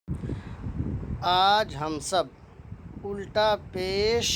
آج ہم سب الٹا پیش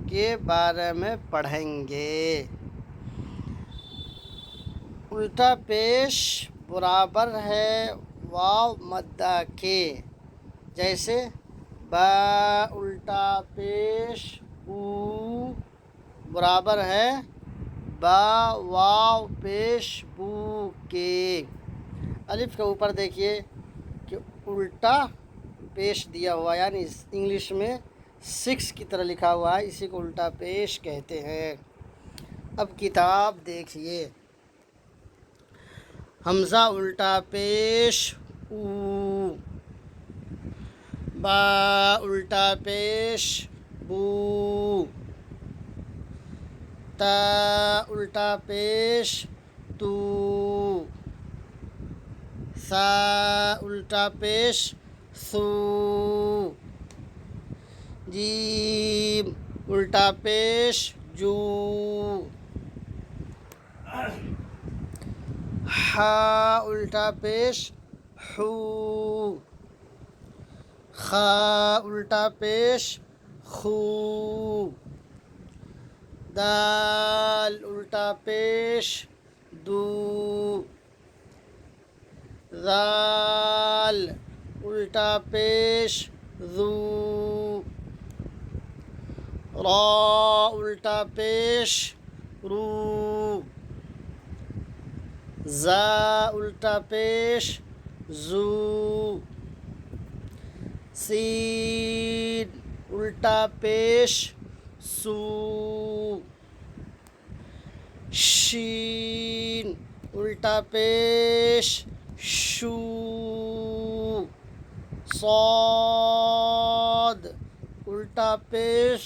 کے بارے میں پڑھیں گے۔ الٹا پیش برابر ہے واو مدہ کے، جیسے با الٹا پیش او برابر ہے با واو پیش بو کے۔ الف کے اوپر دیکھیے کہ الٹا پیش دیا ہوا، یعنی انگلش میں 6 کی طرح لکھا ہوا ہے، اسی کو الٹا پیش کہتے ہیں۔ اب کتاب دیکھیے۔ حمزہ الٹا پیش او، با الٹا پیش بو، تا الٹا پیش تو، ثا الٹا پیش ثو، جیم الٹا پیش جو، حا الٹا پیش حو، خا الٹا پیش خو، دال الٹا پیش دو، ذال الٹا پیش ذو، را الٹا پیش رو، زا الٹا پیش زو، سین الٹا پیش سو، شین الٹا پیش شو، صاد الٹا پیش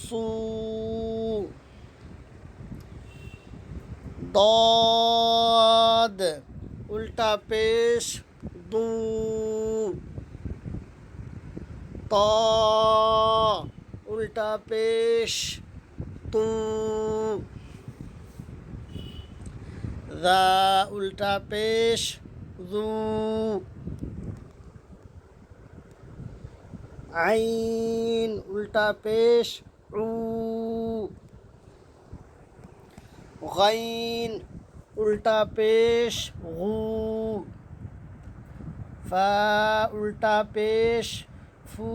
سو، ضاد الٹا پیش دو، طا الٹا پیش تو، ذا الٹا پیش ذو، عین الٹا پیش عو، غین الٹا پیش غو، فا الٹا پیش فو،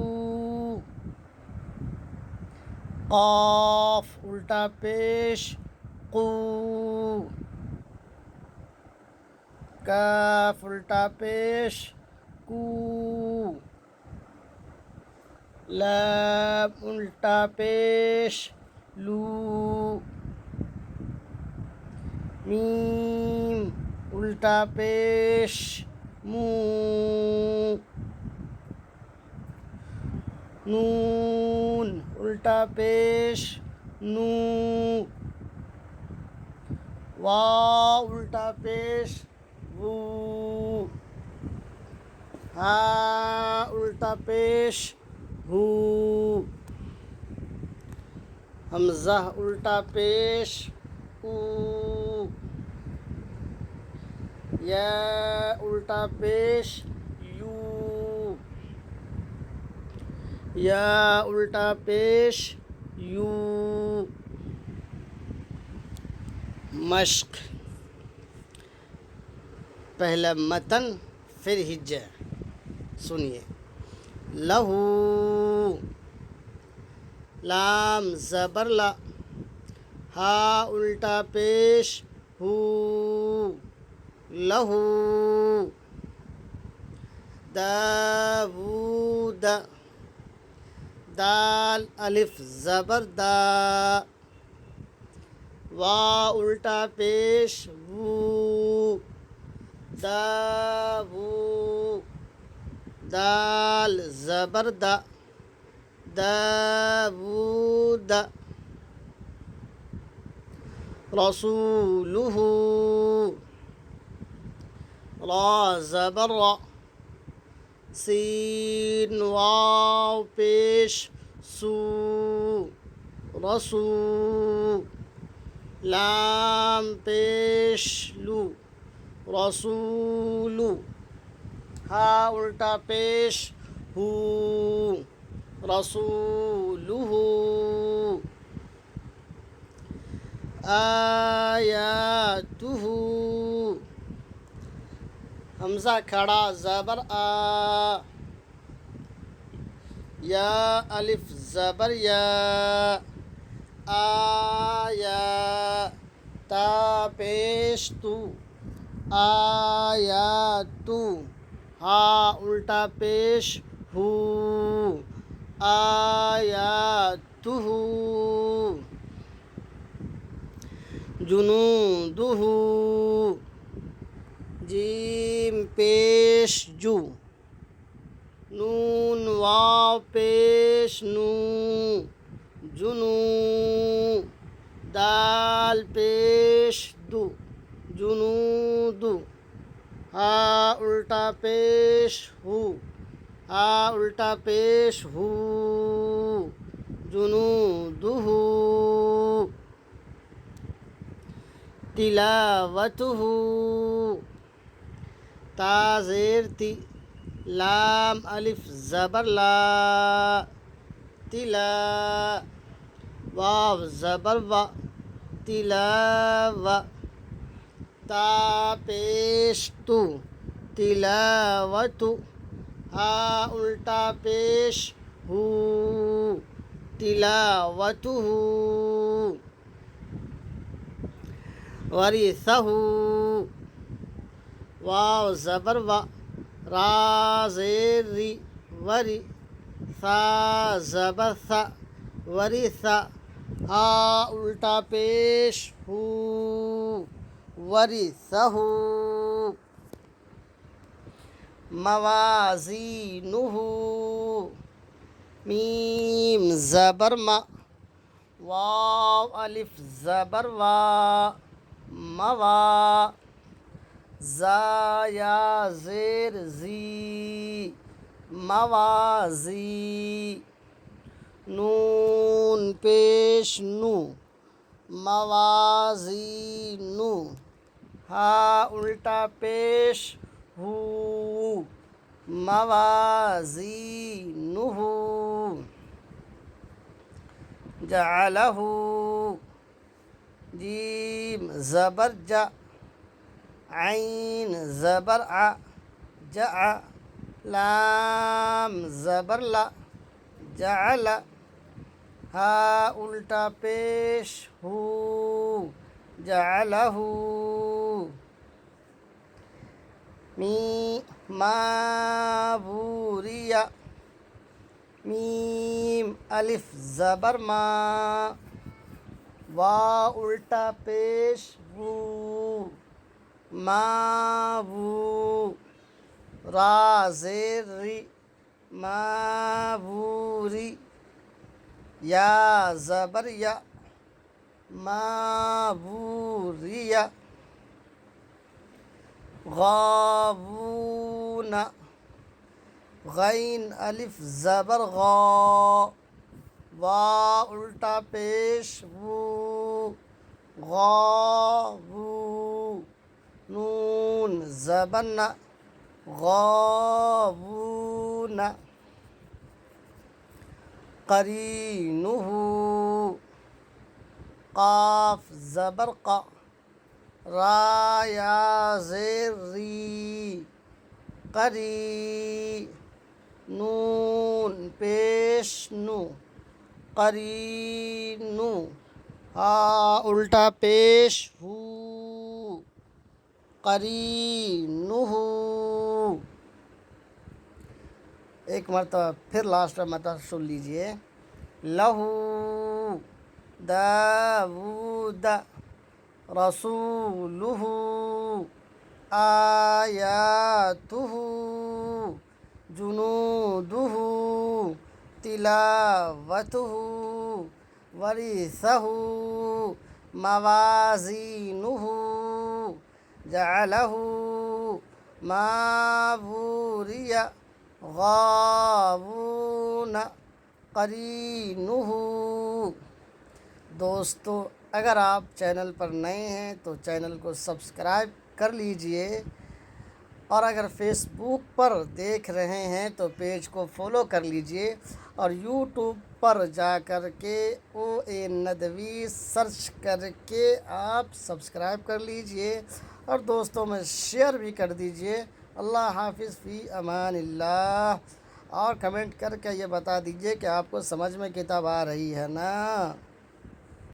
قاف الٹا پیش قو، کاف الٹا پیش کو، لام الٹا پیش لو، میم الٹا پیش مو، نون الٹا پیش نو، واو الٹا پیش وو، ہا الٹا پیش ہو، حمزہ الٹا پیش او، یا الٹا پیش یو، یا الٹا پیش یو۔ مشق، پہلا متن پھر ہجہ سنیے۔ لہو لام زبر لا، ہا الٹا پیش ہو، لہو، داود دال الف زبر دا، واو الٹا پیش وو، داو، دال زبر دا، داود، رسولہ را زبر را، سین واو پیش سو، رسو، لام پیش لو، رسول، ہا الٹا پیش ہو رسولہ آیاتہ حمزہ کھڑا زبر آ یا الف زبر یا آیا تا پیش تو آیاتو ہا الٹا پیش ہو آیاتہ جنودہ جیم پیش جو نون واو پیش نو جنو دال پیش دو جنود ہا الٹا پیش ہو ہا الٹا پیش ہو جنودہ تلاوتہ تا زیر تی لام الف زبر لا تلا واو زبر وا تلاو تا پیش تو تلاوتو ہا الٹا پیش ہو تلاوتہ ورثہ واو زبر وا را زیر ری وری ثا زبر ثا ورثہ ہا الٹا پیش ہو ورثہ موازینہ میم زبر ما واو الف زبر وا موا زا یا زیر زی موازی نون پیش نو موازینو ہا الٹا پیش ہو موازینہ جعلہ جیم زبر جا عین زبر ع جع لام زبر لا جعل ہا الٹا پیش ہو جعلہ ما بوریا میم الف زبر ما وا الٹا پیش وو ما وو را زیر ری ما بوری یا زبر یا ما بوریا غابون غین الف زبر غا وا الٹا پیش وو غابو نون زبر نا غابون قرینہ قاف زبر قا را یا زیر ری قری نون پیش نو قرینو ہا الٹا پیش ہو قرینہ ایک مرتبہ پھر لاسٹ مرتبہ سن لیجئے لہو داود رسولہ آیاتہ جنودہ تلاوتہ ورثہ موازینہ جعلہ ما بوریا غابون قرینہ۔ دوستو اگر آپ چینل پر نئے ہیں تو چینل کو سبسکرائب کر لیجئے اور اگر فیس بک پر دیکھ رہے ہیں تو پیج کو فالو کر لیجئے، اور یوٹیوب پر جا کر کے OA ندوی سرچ کر کے آپ سبسکرائب کر لیجئے اور دوستوں میں شیئر بھی کر دیجئے۔ اللہ حافظ، فی امان اللہ۔ اور کمنٹ کر کے یہ بتا دیجئے کہ آپ کو سمجھ میں کتاب آ رہی ہے نا۔